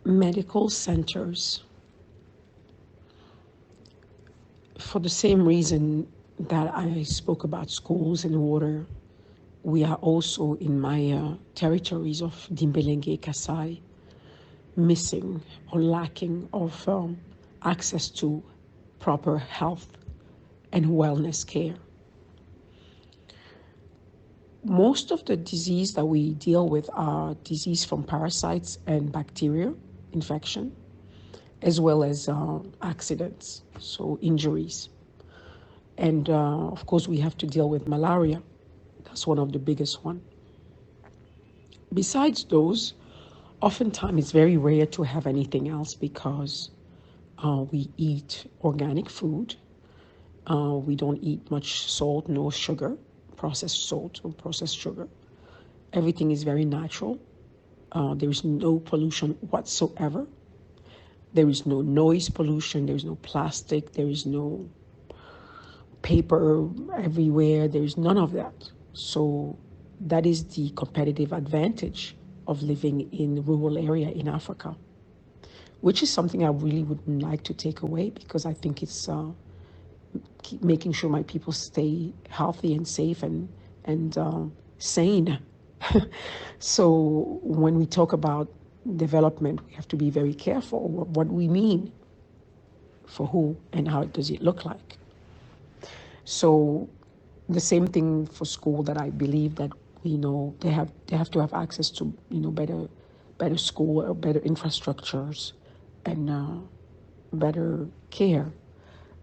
medical centers, for the same reason that I spoke about schools and water, we are also in my territories of Dimbelenge, Kasai, missing or lacking of access to proper health and wellness care. Most of the disease that we deal with are disease from parasites and bacteria infection, as well as accidents, so injuries. And of course, we have to deal with malaria. That's one of the biggest one. Besides those, oftentimes it's very rare to have anything else because we eat organic food. We don't eat much salt, no sugar, processed salt or processed sugar. Everything is very natural. There is no pollution whatsoever. There is no noise pollution. There is no plastic. There is no paper everywhere. There is none of that. So that is the competitive advantage of living in rural area in Africa, which is something I really would like to take away because I think it's keep making sure my people stay healthy and safe and sane. So when we talk about development, we have to be very careful what we mean for who and how does it look like. So the same thing for school, that I believe that they have to have access to better school or better infrastructures and better care.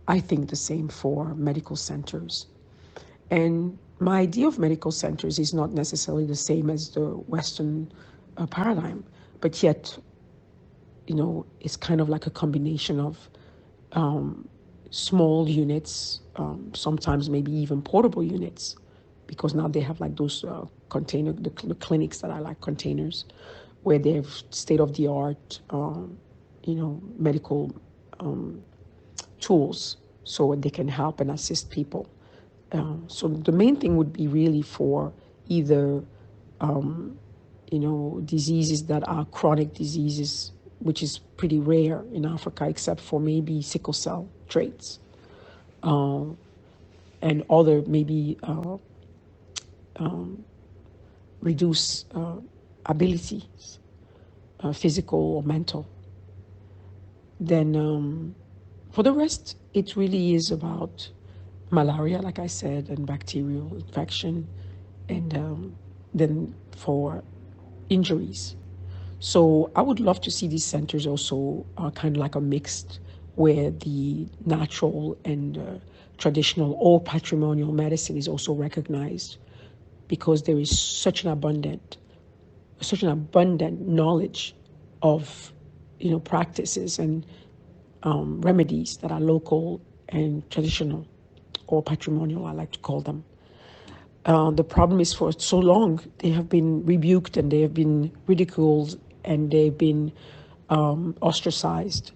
I think the same for medical centers. And my idea of medical centers is not necessarily the same as the Western paradigm, but yet, it's kind of like a combination of small units, sometimes maybe even portable units, because now they have like those the clinics that are like containers, where they have state-of-the-art, medical tools so they can help and assist people. So the main thing would be really for either, diseases that are chronic diseases, which is pretty rare in Africa, except for maybe sickle cell traits, and other maybe reduced abilities, physical or mental. Then for the rest, it really is about malaria, like I said, and bacterial infection, and then for injuries. So I would love to see these centers also kind of like a mixed, where the natural and traditional or patrimonial medicine is also recognized, because there is such an abundant knowledge of practices and remedies that are local and traditional or patrimonial, I like to call them. The problem is, for so long they have been rebuked and they have been ridiculed and they've been ostracized.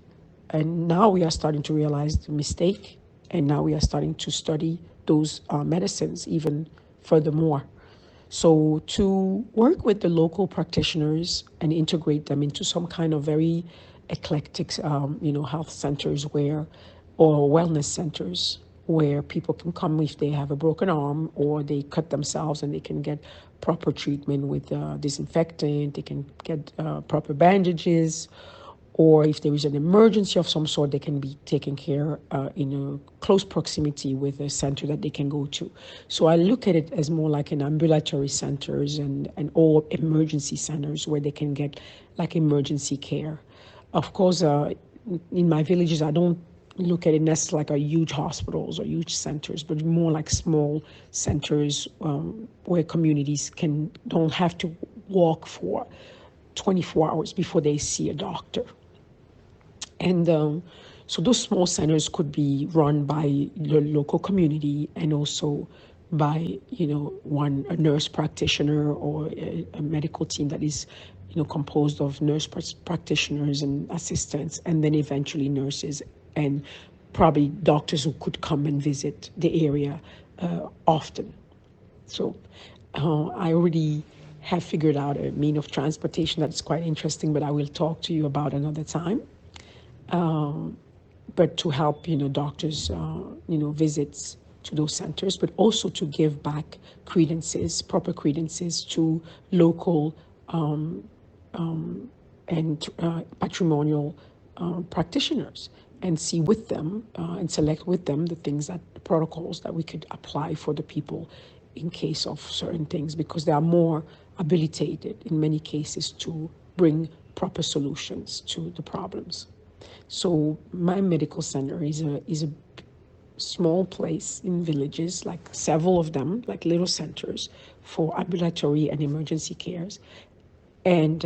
And now we are starting to realize the mistake, and now we are starting to study those medicines even furthermore. So to work with the local practitioners and integrate them into some kind of very eclectic, health centers or wellness centers, where people can come if they have a broken arm or they cut themselves, and they can get proper treatment with disinfectant, they can get proper bandages, or if there is an emergency of some sort, they can be taken care in a close proximity with a center that they can go to. So I look at it as more like an ambulatory centers and or emergency centers where they can get like emergency care. Of course, in my villages, I don't look at it necessarily like a huge hospitals or huge centers, but more like small centers where communities don't have to walk for 24 hours before they see a doctor. And so those small centers could be run by the local community, and also by a nurse practitioner or a medical team that is composed of nurse practitioners and assistants, and then eventually nurses and probably doctors who could come and visit the area often. So I already have figured out a mean of transportation that's quite interesting, but I will talk to you about another time. But to help, doctors, visits to those centers, but also to give back credences, proper credences to local and patrimonial practitioners, and see with them and select with them the protocols that we could apply for the people in case of certain things, because they are more habilitated in many cases to bring proper solutions to the problems. So my medical center is a small place in villages, like several of them, like little centers for ambulatory and emergency cares. And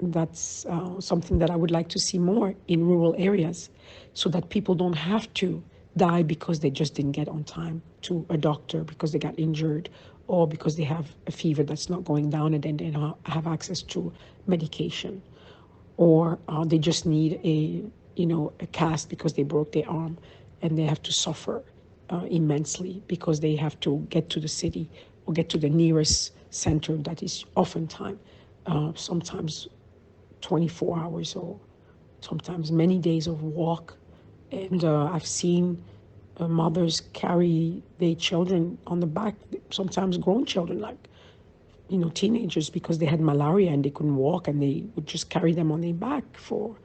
that's something that I would like to see more in rural areas, so that people don't have to die because they just didn't get on time to a doctor because they got injured, or because they have a fever that's not going down and then they don't have access to medication, or they just need a cast because they broke their arm and they have to suffer immensely because they have to get to the city or get to the nearest center that is oftentimes sometimes 24 hours or sometimes many days of walk. And I've seen mothers carry their children on the back, sometimes grown children, like teenagers, because they had malaria and they couldn't walk, and they would just carry them on their back for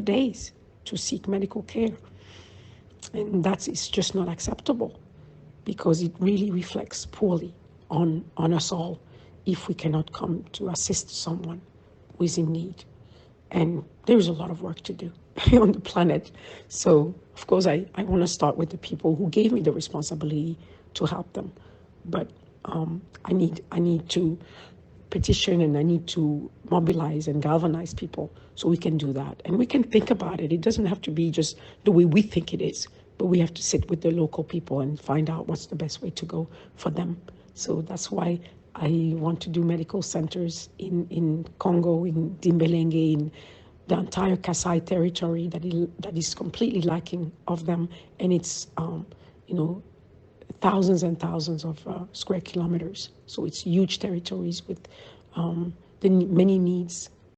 days to seek medical care. And it's just not acceptable, because it really reflects poorly on us all if we cannot come to assist someone who is in need. And there's a lot of work to do on the planet. So, of course, I want to start with the people who gave me the responsibility to help them. But I need to petition, and I need to mobilize and galvanize people so we can do that. And we can think about it. It doesn't have to be just the way we think it is, but we have to sit with the local people and find out what's the best way to go for them. So that's why I want to do medical centers in Congo, in Dimbelenge, in the entire Kasai territory that is completely lacking of them. And it's, thousands and thousands of square kilometers. So it's huge territories with the many needs